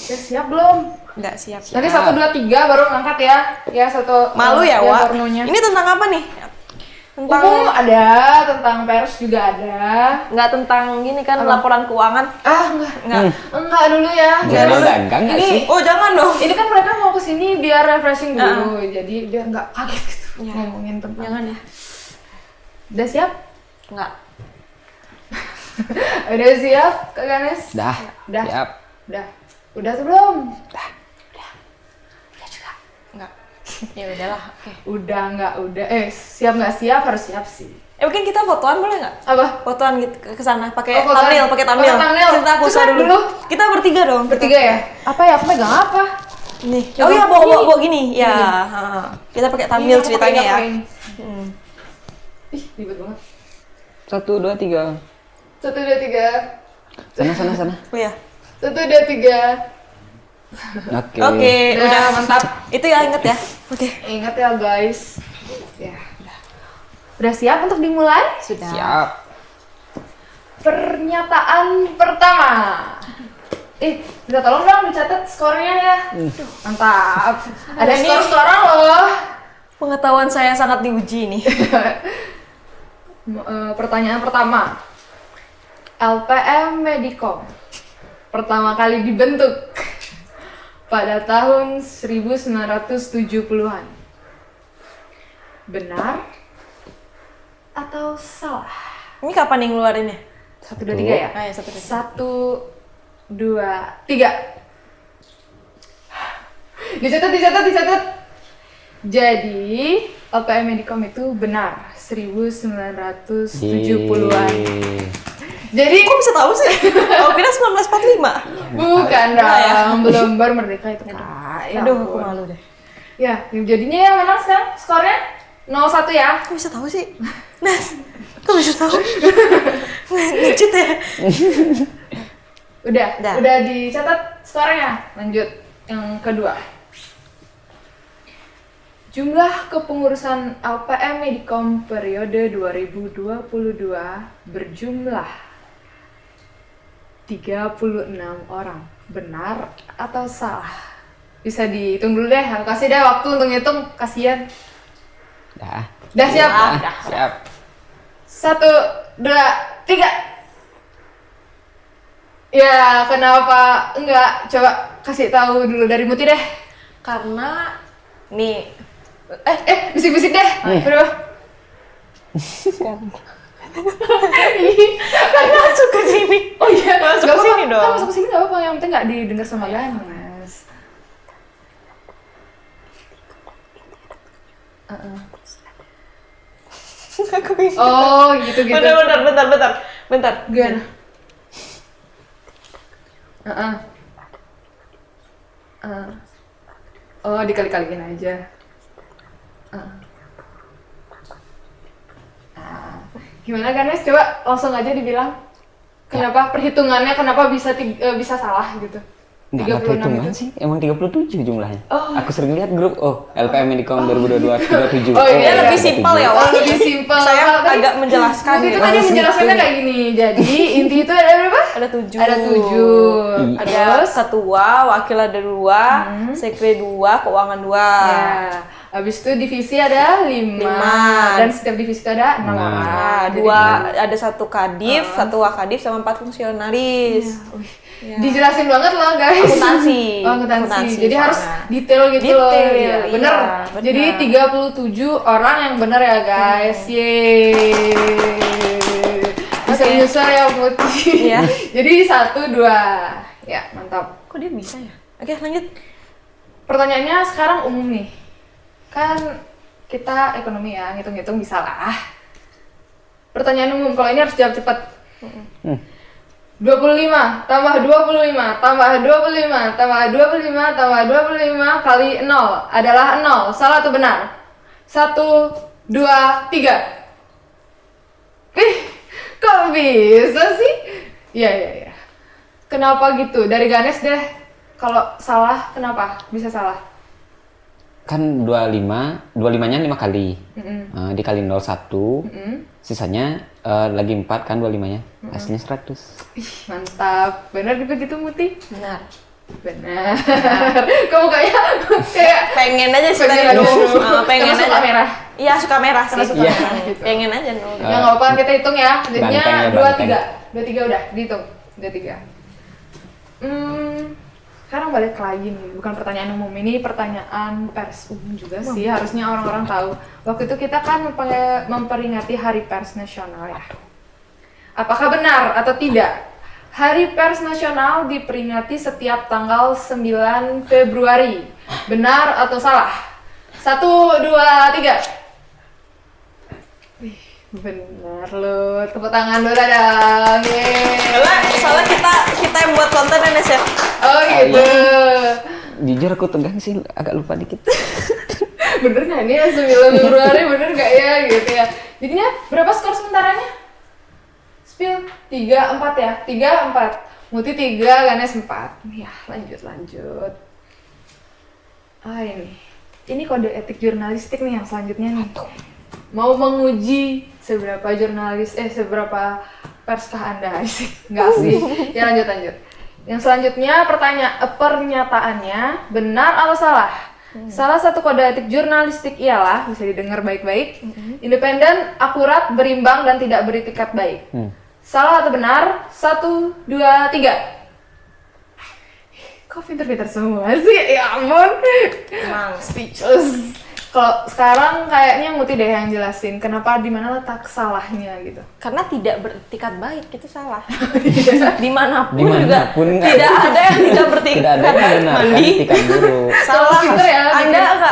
Ya siap belum? Nggak siap. Nanti 1, 2, 3 baru ngangkat ya. Ya satu. Malu ya, Wak. Pornonya. Ini tentang apa nih? Tentang umum ada, tentang pers juga ada. Nggak tentang gini kan laporan keuangan? Enggak dulu ya. Jangan dagang nggak sih? Oh jangan dong. Ini kan mereka mau kesini biar refreshing dulu, jadi biar nggak kaget gitu ngomongin tentang. Jangan ya. Udah siap? Nggak. Udah siap, Kak Ganes? Dah. Udah. Udah tuh belum? Udah juga. Nggak. Ya udahlah, oke. Udah nggak udah. Siap nggak siap harus siap sih. Mungkin kita fotoan boleh nggak? Apa? Fotoan gitu ke sana, pakai fotoan. thumbnail, pakai thumbnail. Pakai thumbnail. Kita pose Coba dulu. dulu. Kita bertiga dong. Bertiga ya? Apa ya? Aku megang apa? Nih. Coba. Oh iya, bawa Ini. gini. Ya. Ini. ha. Kita pakai thumbnail Ini aku ceritanya pakai ya. ini. Hmm. Ih, ribet banget. 1, 2, 3. 1, 2, 3. Sana. Oh iya. 1, 2, 3. Oke. Oke, Udah, udah mantap. Itu ya, inget ya. Oke. Ingat ya guys. Ya. Udah siap untuk dimulai? Sudah. Siap. Pernyataan pertama. Minta tolong dong dicatat skornya ya. Mantap. Ada Ini- skor-skoran loh. Pengetahuan saya sangat diuji nih. Pertanyaan pertama. LPM Medicom pertama kali dibentuk pada tahun 1970-an. Benar atau salah? Ini kapan nih ngeluarinnya? 1, 2, 3 ya? Ah, ya, 1, 2, 3. 1, 2, 3. Dicatat. Jadi, LPM Medicom itu benar 1970-an. Yeay. Jadi, Kok bisa tahu sih? Oh, kira 1945. bukan Enggak ya? dong, belum baru merdeka itu Kak. Ya Aduh, aku ampun. malu deh. Ya, jadinya yang menang sekarang skornya 0-1 ya. Kok bisa tahu sih? Nah, kok bisa tahu? Ngecit ya? Udah dicatat skornya. Lanjut yang kedua. Jumlah kepengurusan LPM Medicom periode 2022 berjumlah 36 orang. Benar atau salah? Bisa dihitung dulu deh. Aku kasih deh waktu untuk ngitung. Kasian. Dah. Udah siap? Siap. 1, 2, 3. Ya, kenapa enggak? Coba kasih tahu dulu dari Muti deh. Karena nih Bisik-bisik deh. Berapa? masuk ke sini. Oh iya, Masuk nggak ke sini apa-apa. dong. Kan masuk ke sini nggak apa-apa. Yang penting nggak didengar sama Ganes. Aku bisa. Oh, gitu. Bentar. Gimana? Oh, dikali-kaliin aja. Gimana Ganes? Coba langsung aja dibilang. Kenapa perhitungannya kenapa bisa salah gitu? Nggak 36 hitungan itu. sih, emang 37 jumlahnya. Oh. Aku sering lihat grup, LPM Medicom 2022 37. Oh, iya, Lebih simpel ya, Wak. Lebih simpel. Saya Kalau tadi- agak menjelaskan Waktu itu gitu. tadi Langsung menjelaskannya itu. kayak gini. Jadi inti itu ada berapa? Ada 7. Ada 7. Ada ketua, wakil ada 2, sekre 2, keuangan 2. Ya. Habis itu divisi ada 5. Dan setiap divisi itu ada 6 orang. Nah, Jadi 2 ada 1 kadif, 1 wakadif sama 4 fungsionaris. dijelasin banget loh guys. Akuntansi. Oh, akuntansi. Akuntansi Jadi harus soalnya. detail gitu loh. Detail, Iya, bener. iya, bener. Jadi 37 orang yang bener ya guys. Yeay. Bisa Oke. nyusul ya Putih. Iya. Jadi 1, 2. Ya, mantap. Kok dia bisa ya? Oke, lanjut. Pertanyaannya sekarang umum nih. Kan kita ekonomi ya, ngitung-ngitung bisa lah. Pertanyaan umum, kalau ini harus jawab cepat. 25 tambah 25 tambah 25 tambah 25 tambah 25 kali 0 adalah 0. Salah atau benar? 1, 2, 3. Kok bisa sih? Iya. Kenapa gitu? Dari Ganes deh. Kalau salah, kenapa bisa salah? Kan 25-nya 5 kali. Dikali 01, sisanya lagi 4 kan 25-nya. Hasilnya 100. Ih, mantap. Benar begitu Muti? Benar. Benar. Kamu kayak Pengen aja sih pengen tadi aja. Nuh. Pengen Karena suka aja. merah. Iya, suka merah Karena sih. suka Iya. merah gitu. Pengen aja Nuh. Ya nggak apa-apa, kita hitung ya. Jadinya Banteng ya, 23. banteng. 23 udah, dihitung. 23. Sekarang balik lagi nih, bukan pertanyaan umum, ini pertanyaan pers umum juga sih, harusnya orang-orang tahu. Waktu itu kita kan memperingati Hari Pers Nasional ya. Apakah benar atau tidak? Hari Pers Nasional diperingati setiap tanggal 9 Februari. Benar atau salah? 1, 2, 3. Wih, benar lo. Tepuk tangan dulu dong. Soalnya kita yang buat konten ya, Nes ya. Oh gitu. Jujur aku tegang sih, agak lupa dikit. Bener nggak nih 9 Februari, bener nggak ya gitu ya. Jadinya berapa skor sementaranya? Spill 3-4 ya? 3-4. Muti 3, Ganes 4. Ya, lanjut. Ah ini kode etik jurnalistik nih yang selanjutnya nih. Mau menguji seberapa seberapa perskah Anda sih? Enggak sih. Ya lanjut. Yang selanjutnya pernyataannya benar atau salah? Salah satu kode etik jurnalistik ialah, bisa didengar baik-baik, independen, akurat, berimbang, dan tidak beritikat baik. Salah atau benar? 1, 2, 3. Kok pinter-pinter semua sih? Ya ampun. Emang. Speechless. Kalau sekarang kayaknya Muti deh yang jelasin kenapa di mana letak salahnya gitu. Karena tidak beretikat baik, itu salah. Dimanapun Dimanapun juga nggak. tidak ada yang tidak beretikat Tidak ada yang baik. membenarkan Mandi. etikat buruk. Salah. Pinter ya,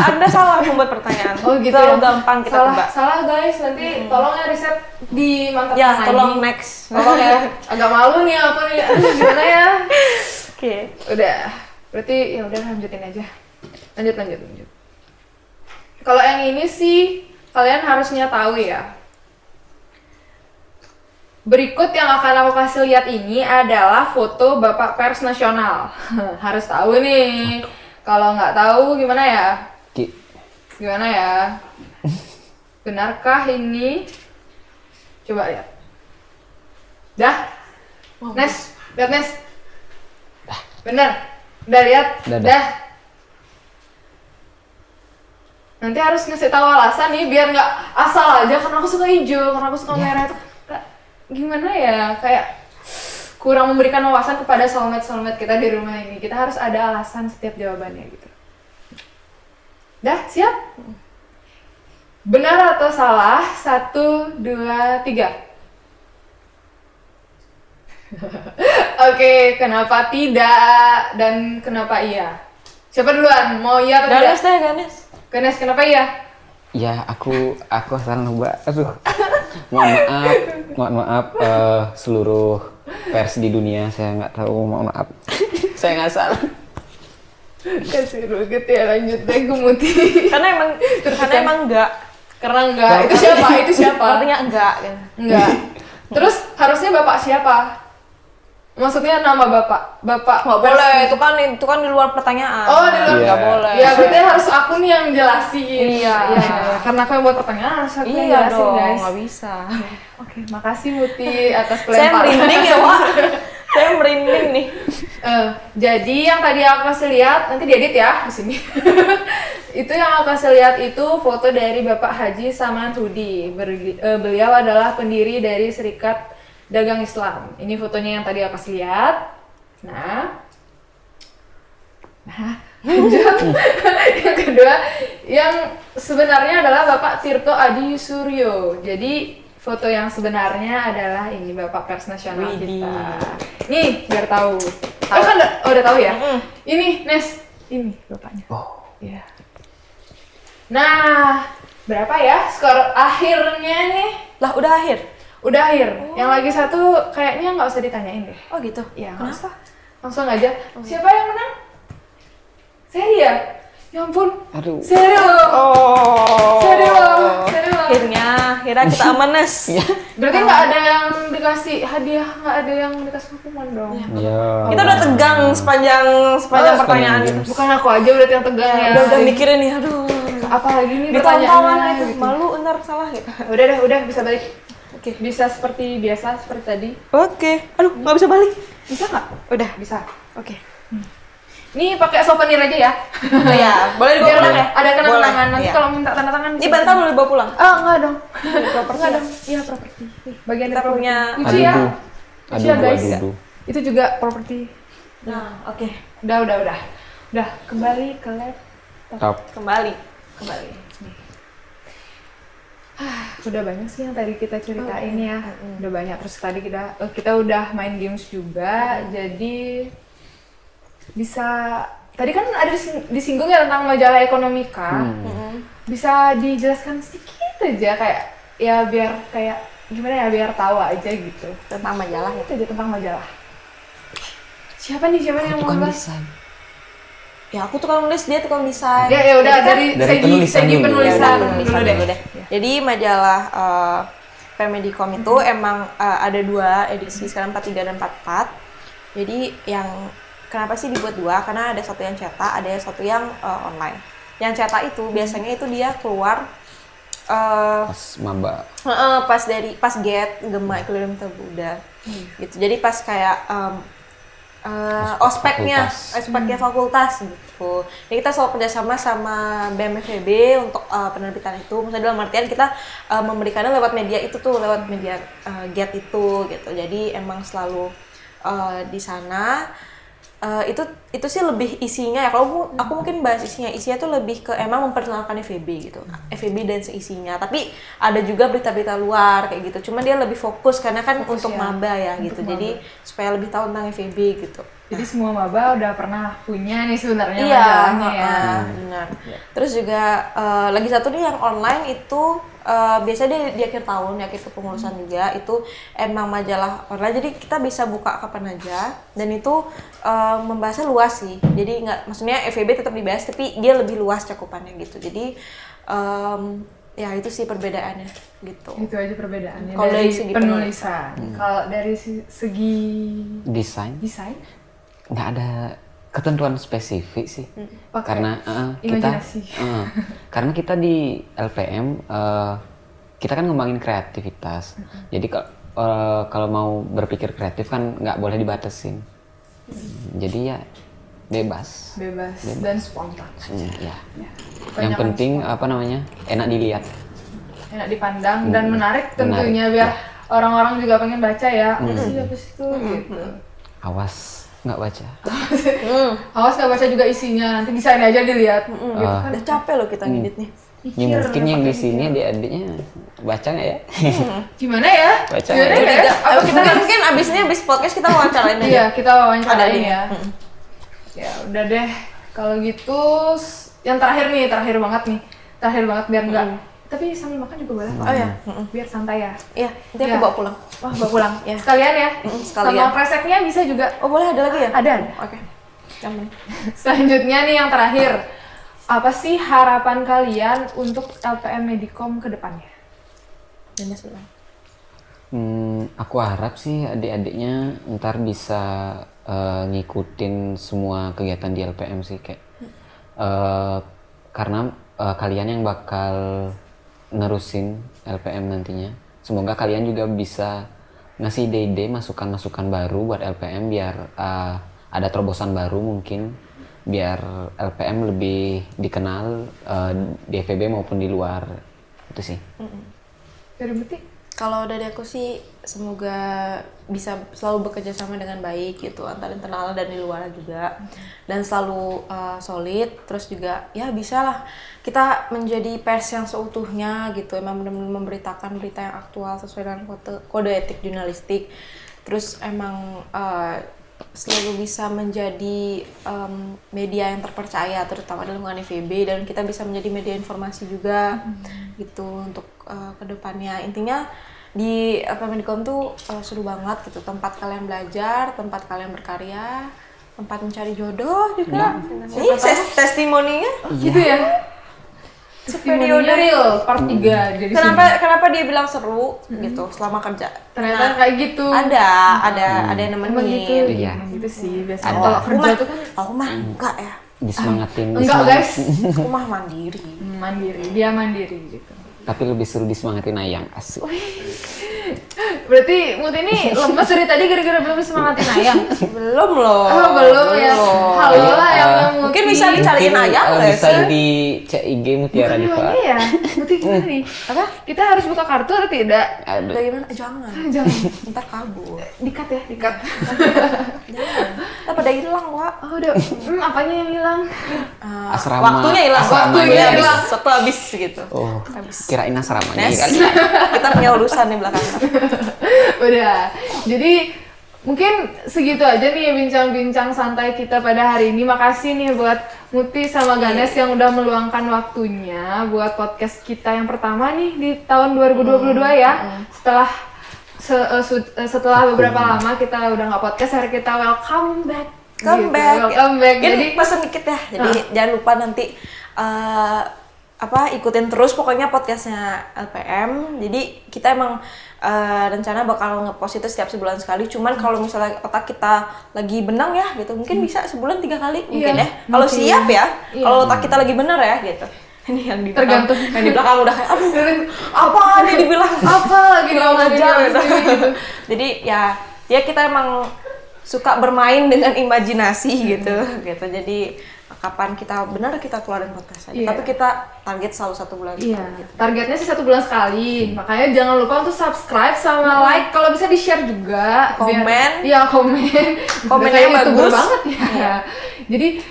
Anda salah membuat pertanyaan. Oh gitu Terlalu ya. gampang kita tebak. Salah guys, nanti tolong ya riset di mantap Ya, lagi. tolong next. Tolong ya. Agak malu nih apa nih. Aduh, gimana ya? Oke. Udah. Berarti ya udah lanjutin aja. Lanjut. Kalau yang ini sih kalian harusnya tahu ya. Berikut yang akan aku kasih lihat ini adalah foto Bapak Pers Nasional. Harus tahu nih. Kalau nggak tahu gimana ya? Gimana ya? Benarkah ini? Coba lihat. Dah? Nes, lihat Nes. Bener? Udah lihat? Dah. Nanti harus ngasih tahu alasan nih biar nggak asal aja karena aku suka hijau, karena aku suka merah itu gimana ya, kayak kurang memberikan wawasan kepada soulmate kita di rumah ini. Kita harus ada alasan setiap jawabannya gitu. Dah, siap? Benar atau salah? 1, 2, 3. Oke, kenapa tidak dan kenapa iya? Siapa duluan? Mau iya atau tidak? Ganes. Ganes, kenapa iya? Ya aku asal ngebak. Aduh. Mohon maaf seluruh pers di dunia, saya nggak tahu, mohon maaf. Saya nggak salah. Kasih ruget ya, lanjut deh gue Muti. Karena emang enggak. Karena enggak, itu siapa? Artinya enggak kan. Enggak. Terus harusnya bapak siapa? Maksudnya nama bapak Nggak boleh, itu kan di luar pertanyaan. Oh, di luar. Nggak boleh. Ya berarti harus aku nih yang jelasin. Iya. Karena aku yang buat pertanyaan harus aku yang Iya jelasin dong, guys. nggak bisa. Oke, makasih Muti atas Saya pelemparan. merinding ya, Wak. Saya merinding nih. Jadi yang tadi aku kasih lihat, nanti diedit ya di sini. Itu yang aku kasih lihat itu foto dari Bapak Haji Saman Hudi. Beliau adalah pendiri dari Serikat Dagang Islam. Ini fotonya yang tadi aku kasih lihat. Nah, lanjut. Yang kedua, yang sebenarnya adalah Bapak Tirto Adi Suryo. Jadi foto yang sebenarnya adalah ini Bapak Pers Nasional kita. Nih, biar tahu. Kan udah tahu ya? Ini, Nes. Ini bapaknya. Oh. Iya. Nah, berapa ya skor akhirnya nih? Lah, udah akhir. Udah akhir. Yang lagi satu kayaknya nggak usah ditanyain deh. Oh gitu. Iya. Kenapa? Langsung aja. Siapa yang menang? Seri ya? Ya ampun. Aduh. Seri loh. Oh. Seri loh. Akhirnya kita aman, Nes. Berarti nggak ada yang dikasih hadiah, nggak ada yang dikasih hukuman dong. Iya. Kita udah tegang sepanjang pertanyaan sepanjang itu. Bukan aku aja berarti yang tegang ya. Udah mikirin nih, aduh. Apalagi nih Ditonton pertanyaannya itu gitu. malu ntar salah gitu. Udah bisa balik. Oke. Bisa seperti biasa seperti tadi. Oke. Aduh, nggak bisa balik. Bisa nggak? Udah. Bisa. Oke. Nih pakai souvenir aja ya. Iya, boleh dibawa Biar pulang ya? ada kenang-kenangan. Boleh, Nanti iya. kalau minta tanda tangan. Ini bantal boleh dibawa pulang. Oh, enggak dong. Properti Enggak dong. Iya, properti. Bagian Kita dari properti. punya. Lucu ya. Lucu ya, guys. Aduh. Itu juga properti. Nah, oke. Udah kembali ke laptop. Top. Kembali. Nih. Udah banyak sih yang tadi kita ceritain ya. Udah banyak. Terus tadi kita udah main games juga. Jadi bisa tadi kan ada disinggung ya tentang majalah Ekonomika. bisa dijelaskan sedikit aja kayak ya biar kayak gimana ya biar tahu aja gitu Tentang majalah ya. itu aja tentang majalah. Siapa nih yang mau Tukang bahas? desain. Ya aku tukang nulis, dia tukang desain. Ya udah Jadi kan- Dari penulisan segi dulu. penulisan Penulisan dulu deh. dulu deh. Jadi majalah Pemedicom itu emang ada 2 edisi, sekarang 43 dan 44. Jadi yang kenapa sih dibuat 2? Karena ada satu yang cetak, ada satu yang online. Yang cetak itu biasanya itu dia keluar Pas maba. pas GET Gema Iklim Terbuda gitu. Jadi pas kayak ospeknya fakultas gitu. Jadi kita selalu kerjasama sama BMFEB untuk penerbitan itu. Maksudnya dalam artian kita memberikannya lewat media itu tuh, lewat media GET itu gitu. Jadi emang selalu di sana. Itu sih lebih isinya ya. Kalau aku mungkin bahas isinya tuh lebih ke emang memperkenalkan FEB gitu, FEB dan seisinya. Tapi ada juga berita-berita luar kayak gitu. Cuma dia lebih fokus karena kan untuk maba ya gitu. Jadi supaya lebih tahu tentang FEB gitu. Jadi semua maba udah pernah punya nih sebenarnya Iya, majalahnya ya. benar. Terus juga lagi satu nih yang online itu biasanya di akhir tahun, di akhir kepengurusan juga itu emang majalah online. Jadi kita bisa buka kapan aja dan itu membahasnya luas sih. Jadi maksudnya FEB tetap dibahas tapi dia lebih luas cakupannya gitu. Jadi ya itu sih perbedaannya gitu. Itu aja perbedaannya Kalau dari dari segi penulisan. Kalau dari segi Desain desain, nggak ada ketentuan spesifik sih. Pakai Karena imajinasi. karena kita di LPM kita kan ngembangin kreativitas. Jadi kalau mau berpikir kreatif kan nggak boleh dibatasin. Jadi ya bebas. dan spontan. Ya. Banyak Yang penting apa namanya, enak dilihat. enak dipandang dan menarik tentunya biar orang-orang juga pengen baca ya. Apa sih itu gitu. Awas nggak baca. Awas nggak baca juga isinya, nanti desain aja dilihat. Gitu kan. Udah capek loh kita ngedit nih. Ya mungkin yang di sini adik-adiknya baca nggak ya? Gimana ya? Baca Gimana ya. ya? Ayo kita mungkin abis podcast kita wawancarain aja. Iya, kita wawancarain Ada ya. Ya udah deh. Kalau gitu yang terakhir banget biar enggak. Tapi sambil makan juga boleh. Oh ya. Biar santai ya. Iya, nanti aku Iya. bawa pulang. Wah, bawa pulang. Ya. Sekalian ya. sekalian. Sama kreseknya bisa juga. Oh, boleh ada lagi ya? Ada. Oke. Aman. Selanjutnya nih yang terakhir. Apa sih harapan kalian untuk LPM Medicom ke depannya? Aku harap sih adik-adiknya ntar bisa ngikutin semua kegiatan di LPM sih kayak karena kalian yang bakal nerusin LPM nantinya. Semoga kalian juga bisa ngasih ide-ide, masukan-masukan baru buat LPM biar ada terobosan baru mungkin biar LPM lebih dikenal di FEB maupun di luar. Itu sih. Dari Muti? Kalau dari aku sih semoga bisa selalu bekerja sama dengan baik gitu antara internal dan di luar juga dan selalu solid, terus juga ya bisalah kita menjadi pers yang seutuhnya gitu, emang benar-benar memberitakan berita yang aktual sesuai dengan kode etik jurnalistik, terus emang selalu bisa menjadi media yang terpercaya terutama dalam lingkungan FEB dan kita bisa menjadi media informasi juga gitu untuk kedepannya. Intinya di Pemedicom tuh seru banget gitu, tempat kalian belajar, tempat kalian berkarya, tempat mencari jodoh juga. Ini testimoninya Gitu ya? Periode real part 3 jadi kenapa dia bilang seru gitu selama kerja. ternyata kayak gitu. Ada yang Emang nemenin. gitu. Iya. Emang gitu sih biasanya. Ada. Kalau kerja tuh kan Aku mah enggak ya. Disemangatin. enggak guys, Aku mah mandiri. mandiri. Dia mandiri gitu. Tapi lebih seru disemangatin ayang, asik. Berarti Mut ini lemes dari tadi gara-gara belum semangatin ayam. Belum loh. Oh, belum ya. Halo lah yang Muti. Mungkin bisa dicariin ayam nggak bisa sih? di CIG Mutiara Diva. Gimana ya? Muti gimana nih? Apa? Kita harus buka kartu atau tidak? Ada. Bagaimana? Jangan. Jangan. Ntar kabur. Dikat ya, dikat. Jangan. Ntar pada hilang, Wak. Oh, udah. Apanya yang hilang? Asrama. Waktunya hilang. Asramanya Waktunya habis. hilang. Waktu habis gitu. Oh, kirain asramanya Nes. kali. Kita punya urusan di belakang. Udah. Jadi mungkin segitu aja nih ya bincang-bincang santai kita pada hari ini. Makasih nih buat Muti sama Ganes yang udah meluangkan waktunya buat podcast kita yang pertama nih di tahun 2022 ya. Setelah beberapa lama kita udah nggak podcast, hari kita welcome back. Welcome back. Jadi pesan dikit ya. Jadi jangan lupa nanti ikutin terus pokoknya podcastnya LPM. Jadi kita emang rencana bakal ngepost itu setiap sebulan sekali. Cuman kalau misalnya otak kita lagi benang ya gitu, mungkin bisa sebulan 3 kali mungkin ya. Kalau siap ya. Kalau otak kita lagi bener ya gitu. Ini yang di belakang, tergantung. yang di belakang udah kayak aduh apa nih dibilang apa lagi ngomongin gitu. Jadi ya kita emang suka bermain dengan imajinasi gitu. Jadi kapan kita benar kita keluarin podcast aja. Tapi kita target selalu 1 bulan sekali. Gitu. Targetnya sih 1 bulan sekali. Makanya jangan lupa untuk subscribe sama like. Kalau bisa di-share juga. Komen. Komennya bagus banget ya. Jadi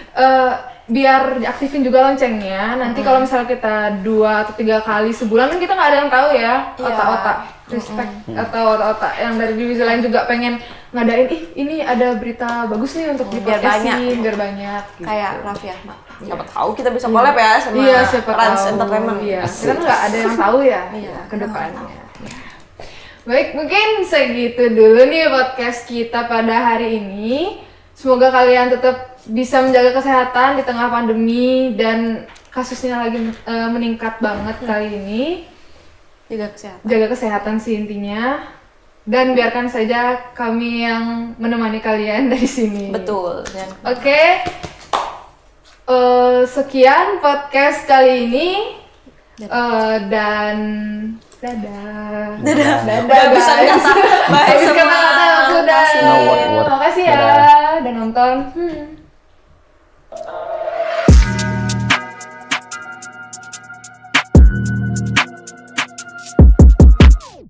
biar diaktifin juga loncengnya. Nanti kalau misalnya kita 2 atau 3 kali sebulan kan kita nggak ada yang tahu ya. Otak-otak respect atau otak-otak yang dari divisi lain juga pengen ngadain ini ada berita bagus nih untuk di podcastin biar banyak gitu. Kayak Raffi Ahmad siapa tahu kita bisa collab ya sama Rans Entertainment. Kita nggak ada yang tahu ya ke depannya. Baik, mungkin segitu dulu nih podcast kita pada hari ini. Semoga kalian tetap bisa menjaga kesehatan di tengah pandemi dan kasusnya lagi meningkat banget kali ini. Jaga kesehatan sih intinya. Dan biarkan saja kami yang menemani kalian dari sini. Betul. Oke. Sekian podcast kali ini. Dan dadah. Bisa kata. Habis kata aku udah. No word. Makasih ya. Dadah. Udah nonton.